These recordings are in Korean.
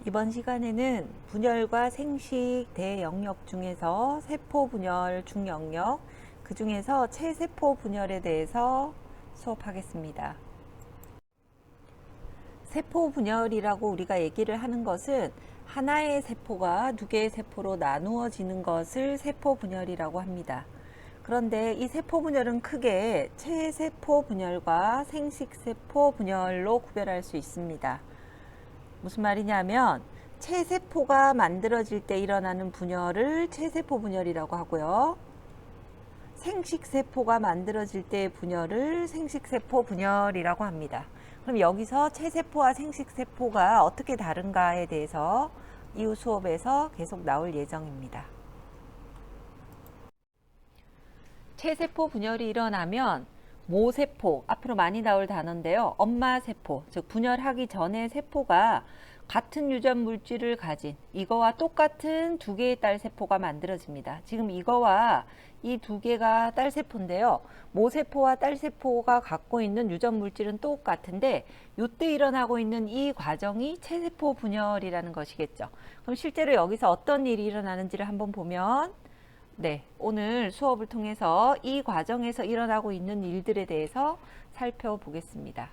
이번 시간에는 분열과 생식 대영역 중에서 세포 분열 중영역, 그 중에서 체세포 분열에 대해서 수업하겠습니다. 세포 분열이라고 우리가 얘기를 하는 것은 하나의 세포가 두 개의 세포로 나누어지는 것을 세포 분열이라고 합니다. 그런데 이 세포 분열은 크게 체세포 분열과 생식세포 분열로 구별할 수 있습니다. 무슨 말이냐면 체세포가 만들어질 때 일어나는 분열을 체세포 분열이라고 하고요. 생식세포가 만들어질 때의 분열을 생식세포 분열이라고 합니다. 그럼 여기서 체세포와 생식세포가 어떻게 다른가에 대해서 이후 수업에서 계속 나올 예정입니다. 체세포 분열이 일어나면 모세포, 앞으로 많이 나올 단어인데요. 엄마세포, 즉 분열하기 전에 세포가 같은 유전 물질을 가진 이거와 똑같은 두 개의 딸세포가 만들어집니다. 지금 이거와 이 두 개가 딸세포인데요. 모세포와 딸세포가 갖고 있는 유전 물질은 똑같은데 이때 일어나고 있는 이 과정이 체세포 분열이라는 것이겠죠. 그럼 실제로 여기서 어떤 일이 일어나는지를 한번 보면 오늘 수업을 통해서 이 과정에서 일어나고 있는 일들에 대해서 살펴보겠습니다.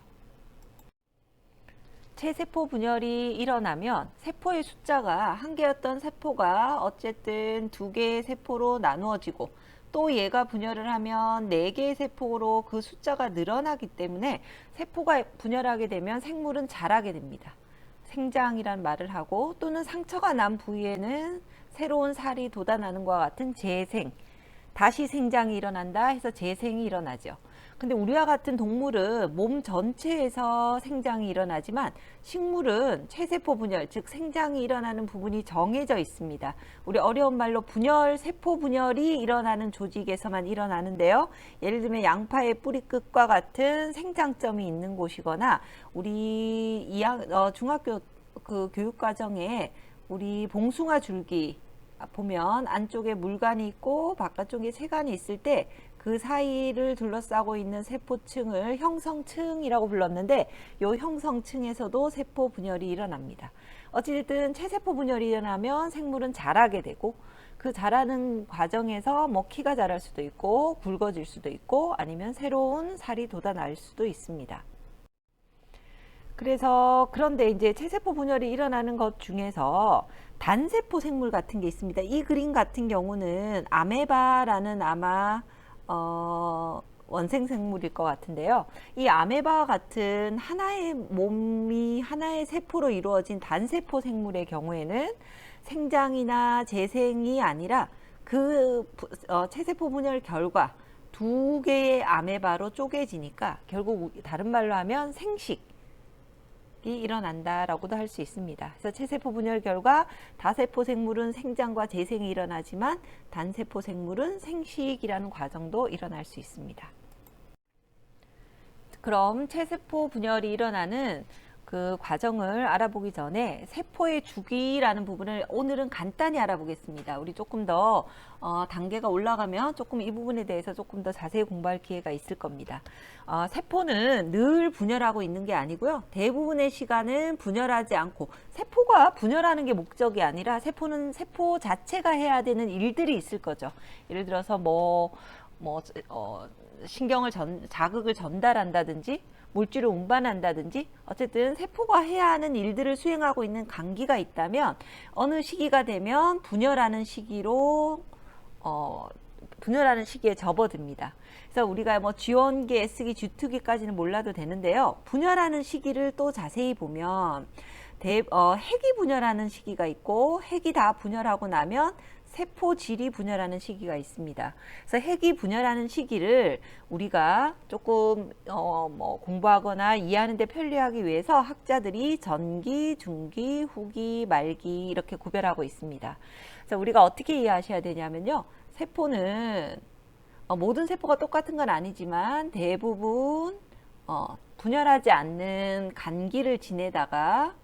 체세포 분열이 일어나면 세포의 숫자가 한 개였던 세포가 어쨌든 두 개의 세포로 나누어지고 또 얘가 분열을 하면 네 개의 세포로 그 숫자가 늘어나기 때문에 세포가 분열하게 되면 생물은 자라게 됩니다. 생장이란 말을 하고 또는 상처가 난 부위에는 새로운 살이 돋아나는 것과 같은 재생, 다시 생장이 일어난다 해서 재생이 일어나죠. 근데 우리와 같은 동물은 몸 전체에서 생장이 일어나지만 식물은 체세포 분열, 즉 생장이 일어나는 부분이 정해져 있습니다. 우리 어려운 말로 분열, 세포 분열이 일어나는 조직에서만 일어나는데요. 예를 들면 양파의 뿌리 끝과 같은 생장점이 있는 곳이거나 우리 중학교 그 교육과정에 우리 봉숭아 줄기 보면 안쪽에 물관이 있고 바깥쪽에 세관이 있을 때 그 사이를 둘러싸고 있는 세포층을 형성층이라고 불렀는데 이 형성층에서도 세포 분열이 일어납니다. 어찌됐든 체세포 분열이 일어나면 생물은 자라게 되고 그 자라는 과정에서 뭐 키가 자랄 수도 있고 굵어질 수도 있고 아니면 새로운 살이 돋아날 수도 있습니다. 그래서 그런데 이제 체세포 분열이 일어나는 것 중에서 단세포 생물 같은 게 있습니다. 이 그림 같은 경우는 아메바라는 아마 원생 생물일 것 같은데요. 이 아메바 같은 하나의 몸이 하나의 세포로 이루어진 단세포 생물의 경우에는 생장이나 재생이 아니라 그 체세포 분열 결과 두 개의 아메바로 쪼개지니까 결국 다른 말로 하면 생식 이 일어난다라고도 할 수 있습니다. 그래서 체세포 분열 결과 다세포 생물은 생장과 재생이 일어나지만 단세포 생물은 생식이라는 과정도 일어날 수 있습니다. 그럼 체세포 분열이 일어나는 그 과정을 알아보기 전에 세포의 주기라는 부분을 오늘은 간단히 알아보겠습니다. 우리 조금 더 단계가 올라가면 조금 이 부분에 대해서 조금 더 자세히 공부할 기회가 있을 겁니다. 세포는 늘 분열하고 있는 게 아니고요. 대부분의 시간은 분열하지 않고 세포가 분열하는 게 목적이 아니라 세포는 세포 자체가 해야 되는 일들이 있을 거죠. 예를 들어서 자극을 전달한다든지 물질을 운반한다든지 어쨌든 세포가 해야 하는 일들을 수행하고 있는 간기가 있다면 어느 시기가 되면 분열하는 시기에 접어듭니다. 그래서 우리가 G1기, S기, G2기까지는 몰라도 되는데요. 분열하는 시기를 또 자세히 보면 핵이 분열하는 시기가 있고 핵이 다 분열하고 나면 세포질이 분열하는 시기가 있습니다. 그래서 핵이 분열하는 시기를 우리가 조금 공부하거나 이해하는 데 편리하기 위해서 학자들이 전기, 중기, 후기, 말기 이렇게 구별하고 있습니다. 그래서 우리가 어떻게 이해하셔야 되냐면요. 세포는 모든 세포가 똑같은 건 아니지만 대부분 분열하지 않는 간기를 지내다가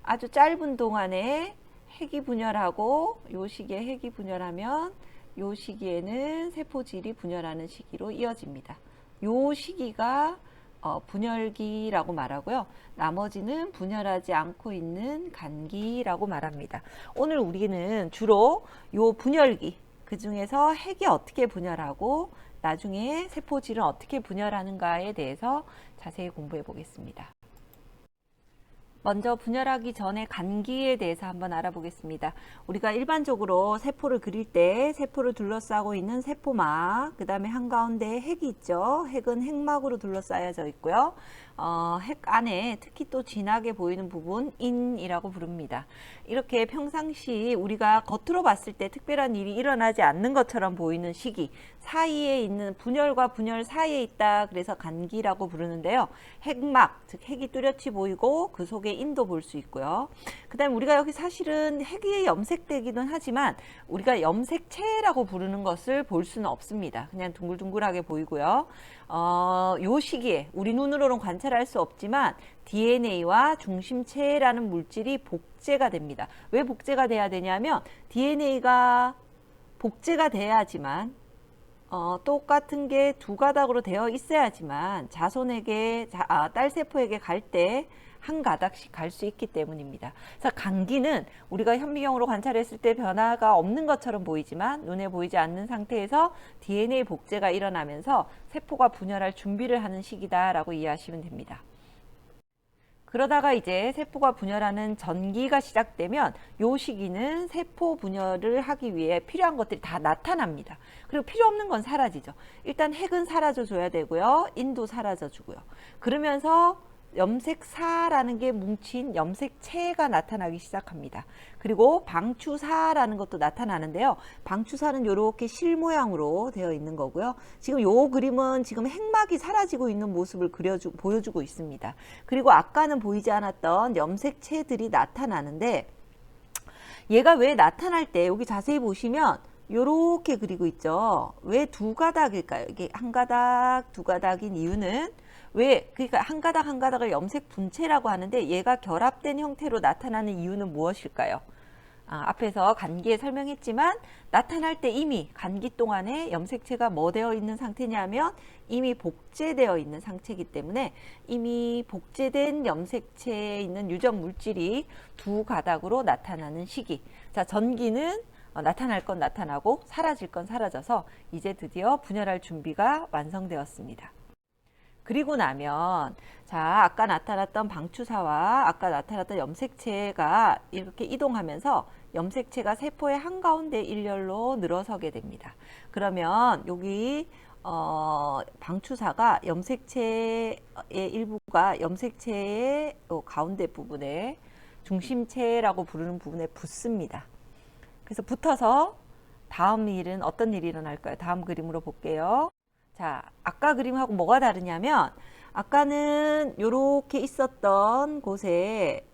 아주 짧은 동안에 핵이 분열하고 요 시기에 핵이 분열하면 요 시기에는 세포질이 분열하는 시기로 이어집니다. 요 시기가 분열기라고 말하고요. 나머지는 분열하지 않고 있는 간기라고 말합니다. 오늘 우리는 주로 요 분열기, 그 중에서 핵이 어떻게 분열하고 나중에 세포질은 어떻게 분열하는가에 대해서 자세히 공부해 보겠습니다. 먼저 분열하기 전에 간기에 대해서 한번 알아보겠습니다. 우리가 일반적으로 세포를 그릴 때 세포를 둘러싸고 있는 세포막, 그 다음에 한가운데에 핵이 있죠. 핵은 핵막으로 둘러싸여져 있고요. 핵 안에 특히 또 진하게 보이는 부분 인이라고 부릅니다. 이렇게 평상시 우리가 겉으로 봤을 때 특별한 일이 일어나지 않는 것처럼 보이는 시기 사이에 있는 분열과 분열 사이에 있다. 그래서 간기라고 부르는데요. 핵막, 즉 핵이 뚜렷이 보이고 그 속에 인도 볼 수 있고요. 그 다음에 우리가 여기 사실은 핵이 염색되기는 하지만 우리가 염색체라고 부르는 것을 볼 수는 없습니다. 그냥 둥글둥글하게 보이고요. 요 시기에 우리 눈으로는 관찰할 수 없지만 DNA와 중심체라는 물질이 복제가 됩니다. 왜 복제가 돼야 되냐면 DNA가 복제가 돼야지만 똑같은 게 두 가닥으로 되어 있어야지만 자손에게 딸세포에게 갈 때 한 가닥씩 갈 수 있기 때문입니다. 그래서 간기는 우리가 현미경으로 관찰했을 때 변화가 없는 것처럼 보이지만 눈에 보이지 않는 상태에서 DNA 복제가 일어나면서 세포가 분열할 준비를 하는 시기다라고 이해하시면 됩니다. 그러다가 이제 세포가 분열하는 전기가 시작되면 이 시기는 세포 분열을 하기 위해 필요한 것들이 다 나타납니다. 그리고 필요 없는 건 사라지죠. 일단 핵은 사라져 줘야 되고요. 인도 사라져 주고요. 그러면서 염색사라는 게 뭉친 염색체가 나타나기 시작합니다. 그리고 방추사라는 것도 나타나는데요. 방추사는 이렇게 실 모양으로 되어 있는 거고요. 지금 요 그림은 지금 핵막이 사라지고 있는 모습을 보여주고 있습니다. 그리고 아까는 보이지 않았던 염색체들이 나타나는데 얘가 왜 나타날 때 여기 자세히 보시면 요렇게 그리고 있죠. 왜 두 가닥일까요? 이게 한 가닥, 두 가닥인 이유는 그러니까 한 가닥 한 가닥을 염색 분체라고 하는데 얘가 결합된 형태로 나타나는 이유는 무엇일까요? 앞에서 간기에 설명했지만 나타날 때 이미 간기 동안에 염색체가 뭐 되어 있는 상태냐면 이미 복제되어 있는 상태이기 때문에 이미 복제된 염색체에 있는 유전 물질이 두 가닥으로 나타나는 시기. 자, 전기는 나타날 건 나타나고 사라질 건 사라져서 이제 드디어 분열할 준비가 완성되었습니다. 그리고 나면 자, 아까 나타났던 방추사와 아까 나타났던 염색체가 이렇게 이동하면서 염색체가 세포의 한가운데 일렬로 늘어서게 됩니다. 그러면 여기 방추사가 염색체의 일부가 염색체의 가운데 부분에 중심체라고 부르는 부분에 붙습니다. 그래서 붙어서 다음 일은 어떤 일이 일어날까요? 다음 그림으로 볼게요. 자, 아까 그림하고 뭐가 다르냐면 아까는 이렇게 있었던 곳에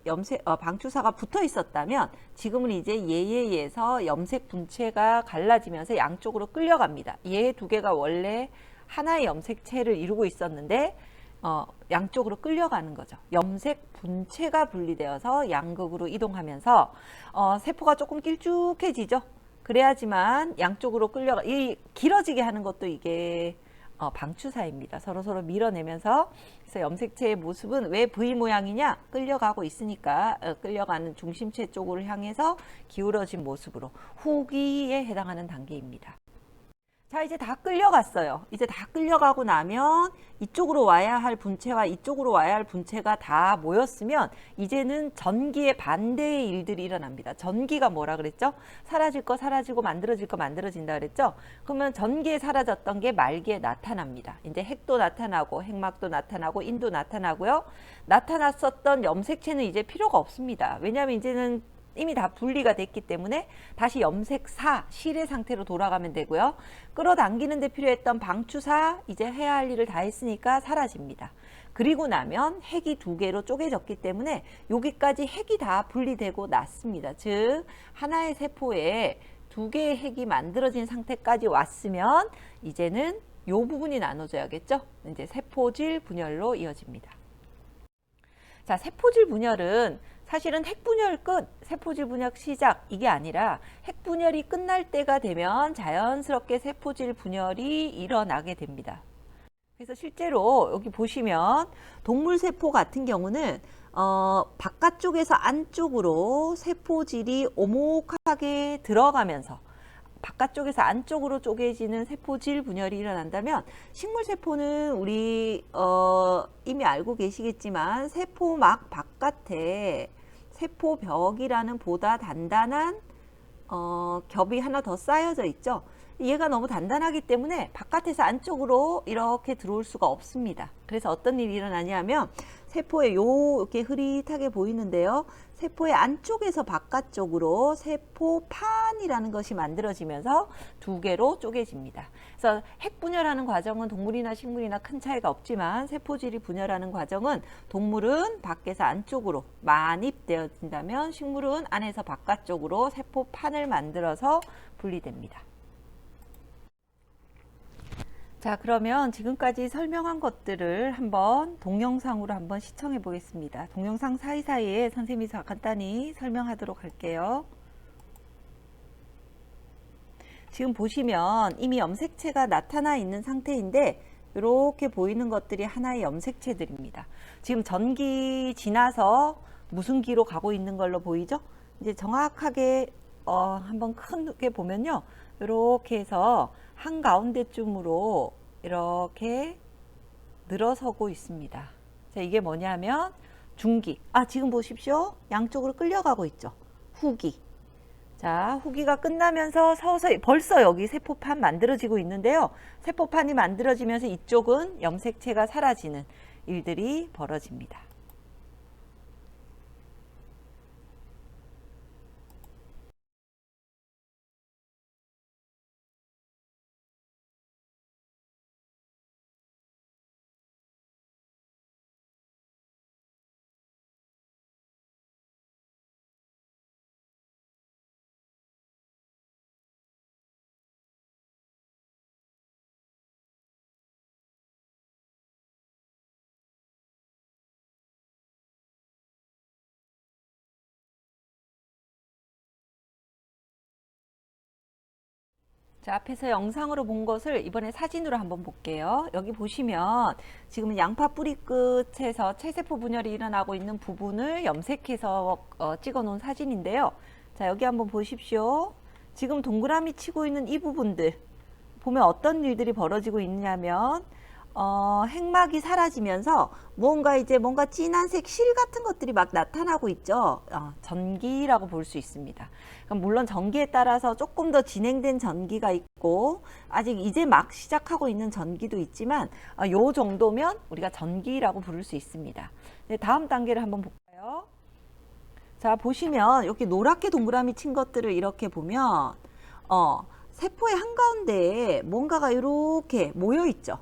방추사가 붙어 있었다면 지금은 이제 얘에 의해서 염색 분체가 갈라지면서 양쪽으로 끌려갑니다. 얘 두 개가 원래 하나의 염색체를 이루고 있었는데 양쪽으로 끌려가는 거죠. 염색 분체가 분리되어서 양극으로 이동하면서 세포가 조금 길쭉해지죠. 그래야지만 양쪽으로 이 길어지게 하는 것도 이게 방추사입니다. 서로 밀어내면서. 그래서 염색체의 모습은 왜 V 모양이냐? 끌려가고 있으니까 끌려가는 중심체 쪽으로 향해서 기울어진 모습으로 후기에 해당하는 단계입니다. 자, 이제 다 끌려갔어요. 이제 다 끌려가고 나면 이쪽으로 와야 할 분체와 이쪽으로 와야 할 분체가 다 모였으면 이제는 전기의 반대의 일들이 일어납니다. 전기가 뭐라 그랬죠? 사라질 거 사라지고 만들어질 거 만들어진다 그랬죠? 그러면 전기에 사라졌던 게 말기에 나타납니다. 이제 핵도 나타나고 핵막도 나타나고 인도 나타나고요. 나타났었던 염색체는 이제 필요가 없습니다. 왜냐하면 이제는 이미 다 분리가 됐기 때문에 다시 염색사, 실의 상태로 돌아가면 되고요. 끌어당기는 데 필요했던 방추사, 이제 해야 할 일을 다 했으니까 사라집니다. 그리고 나면 핵이 두 개로 쪼개졌기 때문에 여기까지 핵이 다 분리되고 났습니다. 즉 하나의 세포에 두 개의 핵이 만들어진 상태까지 왔으면 이제는 이 부분이 나눠져야겠죠. 이제 세포질 분열로 이어집니다. 자, 세포질 분열은 사실은 핵분열 끝, 세포질 분열 시작 이게 아니라 핵분열이 끝날 때가 되면 자연스럽게 세포질 분열이 일어나게 됩니다. 그래서 실제로 여기 보시면 동물 세포 같은 경우는 바깥쪽에서 안쪽으로 세포질이 오목하게 들어가면서 바깥쪽에서 안쪽으로 쪼개지는 세포질 분열이 일어난다면, 식물 세포는 우리 이미 알고 계시겠지만 세포막 바깥에 세포벽이라는 보다 단단한 겹이 하나 더 쌓여져 있죠. 얘가 너무 단단하기 때문에 바깥에서 안쪽으로 이렇게 들어올 수가 없습니다. 그래서 어떤 일이 일어나냐면 세포에 이렇게 흐릿하게 보이는데요. 세포의 안쪽에서 바깥쪽으로 세포판이라는 것이 만들어지면서 두 개로 쪼개집니다. 그래서 핵분열하는 과정은 동물이나 식물이나 큰 차이가 없지만 세포질이 분열하는 과정은 동물은 밖에서 안쪽으로 만입되어진다면 식물은 안에서 바깥쪽으로 세포판을 만들어서 분리됩니다. 자, 그러면 지금까지 설명한 것들을 한번 동영상으로 한번 시청해 보겠습니다. 동영상 사이사이에 선생님이 간단히 설명하도록 할게요. 지금 보시면 이미 염색체가 나타나 있는 상태인데 이렇게 보이는 것들이 하나의 염색체들입니다. 지금 전기 지나서 무슨 기로 가고 있는 걸로 보이죠? 이제 정확하게 한번 크게 보면요. 이렇게 해서 한가운데쯤으로 이렇게 늘어서고 있습니다. 자, 이게 뭐냐면 중기. 지금 보십시오. 양쪽으로 끌려가고 있죠. 후기. 자, 후기가 끝나면서 서서히 벌써 여기 세포판 만들어지고 있는데요. 세포판이 만들어지면서 이쪽은 염색체가 사라지는 일들이 벌어집니다. 자, 앞에서 영상으로 본 것을 이번에 사진으로 한번 볼게요. 여기 보시면 지금은 양파 뿌리 끝에서 체세포 분열이 일어나고 있는 부분을 염색해서 찍어 놓은 사진인데요. 자, 여기 한번 보십시오. 지금 동그라미 치고 있는 이 부분들 보면 어떤 일들이 벌어지고 있냐면 핵막이 사라지면서 뭔가 진한색 실 같은 것들이 막 나타나고 있죠. 전기라고 볼 수 있습니다. 물론 전기에 따라서 조금 더 진행된 전기가 있고 아직 이제 막 시작하고 있는 전기도 있지만 요 정도면 우리가 전기라고 부를 수 있습니다. 네, 다음 단계를 한번 볼까요? 자, 보시면 이렇게 노랗게 동그라미 친 것들을 이렇게 보면 세포의 한가운데에 뭔가가 이렇게 모여 있죠.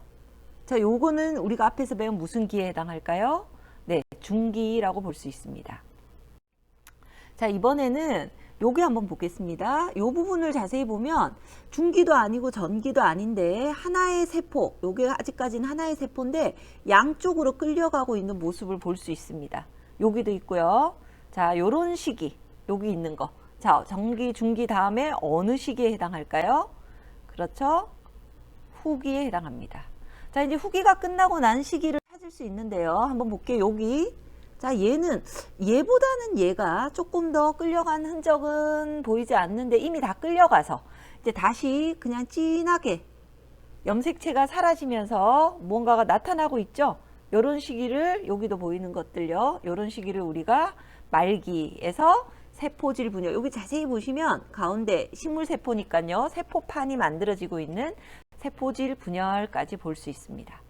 자, 요거는 우리가 앞에서 배운 무슨 기에 해당할까요? 네, 중기라고 볼 수 있습니다. 자, 이번에는 요게 한번 보겠습니다. 요 부분을 자세히 보면 중기도 아니고 전기도 아닌데 하나의 세포, 요게 아직까지는 하나의 세포인데 양쪽으로 끌려가고 있는 모습을 볼 수 있습니다. 여기도 있고요. 자, 요런 시기, 여기 있는 거. 자, 전기, 중기 다음에 어느 시기에 해당할까요? 그렇죠? 후기에 해당합니다. 자, 이제 후기가 끝나고 난 시기를 찾을 수 있는데요. 한번 볼게요. 여기. 자, 얘보다는 얘가 조금 더 끌려간 흔적은 보이지 않는데 이미 다 끌려가서 이제 다시 그냥 진하게 염색체가 사라지면서 뭔가가 나타나고 있죠. 요런 시기를, 여기도 보이는 것들요. 요런 시기를 우리가 말기에서 세포질 분열, 여기 자세히 보시면 가운데 식물세포니까요. 세포판이 만들어지고 있는 세포질 분열까지 볼 수 있습니다.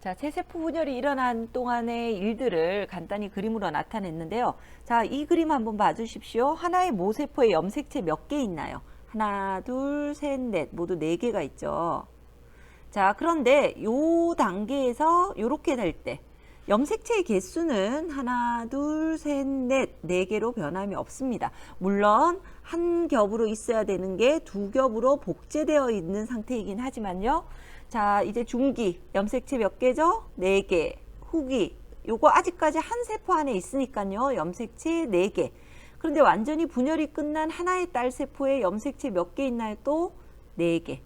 자, 체세포 분열이 일어난 동안의 일들을 간단히 그림으로 나타냈는데요. 자, 이 그림 한번 봐주십시오. 하나의 모세포에 염색체 몇 개 있나요? 하나, 둘, 셋, 넷, 모두 4개가 있죠. 자, 그런데 요 단계에서 요렇게 될 때 염색체의 개수는 하나, 둘, 셋, 넷, 4개로 변함이 없습니다. 물론 한 겹으로 있어야 되는 게 2겹으로 복제되어 있는 상태이긴 하지만요. 자, 이제 중기, 염색체 몇 개죠? 4개. 후기, 요거 아직까지 한 세포 안에 있으니까요. 염색체 4개. 그런데 완전히 분열이 끝난 하나의 딸 세포에 염색체 몇 개 있나요? 또 4개.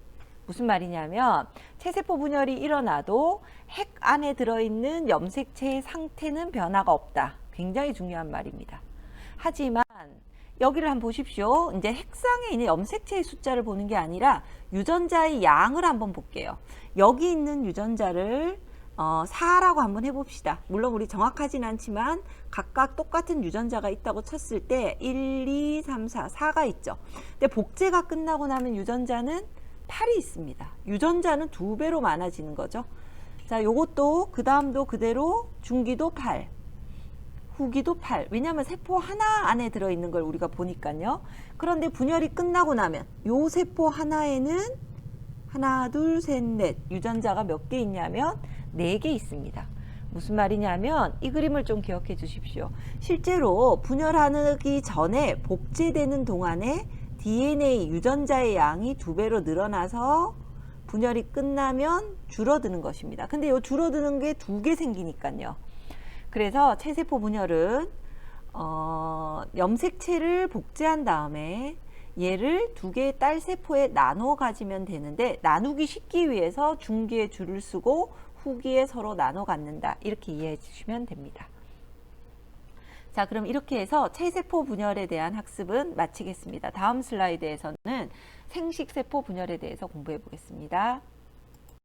무슨 말이냐면 체세포 분열이 일어나도 핵 안에 들어있는 염색체의 상태는 변화가 없다. 굉장히 중요한 말입니다. 하지만 여기를 한번 보십시오. 이제 핵상에 있는 염색체의 숫자를 보는 게 아니라 유전자의 양을 한번 볼게요. 여기 있는 유전자를 4라고 한번 해봅시다. 물론 우리 정확하진 않지만 각각 똑같은 유전자가 있다고 쳤을 때 1, 2, 3, 4, 4가 있죠. 근데 복제가 끝나고 나면 유전자는 8이 있습니다. 유전자는 2배로 많아지는 거죠. 자, 요것도 그 다음도 그대로 중기도 8, 후기도 8. 왜냐하면 세포 하나 안에 들어있는 걸 우리가 보니까요. 그런데 분열이 끝나고 나면 요 세포 하나에는 하나, 둘, 셋, 넷 유전자가 몇 개 있냐면 4개 있습니다. 무슨 말이냐면 이 그림을 좀 기억해 주십시오. 실제로 분열하기 전에 복제되는 동안에 DNA 유전자의 양이 2배로 늘어나서 분열이 끝나면 줄어드는 것입니다. 근데 이 줄어드는 게 2개 생기니까요. 그래서 체세포 분열은 염색체를 복제한 다음에 얘를 2개의 딸 세포에 나눠 가지면 되는데 나누기 쉽기 위해서 중기에 줄을 쓰고 후기에 서로 나눠 갖는다. 이렇게 이해해 주시면 됩니다. 자, 그럼 이렇게 해서 체세포 분열에 대한 학습은 마치겠습니다. 다음 슬라이드에서는 생식세포 분열에 대해서 공부해 보겠습니다.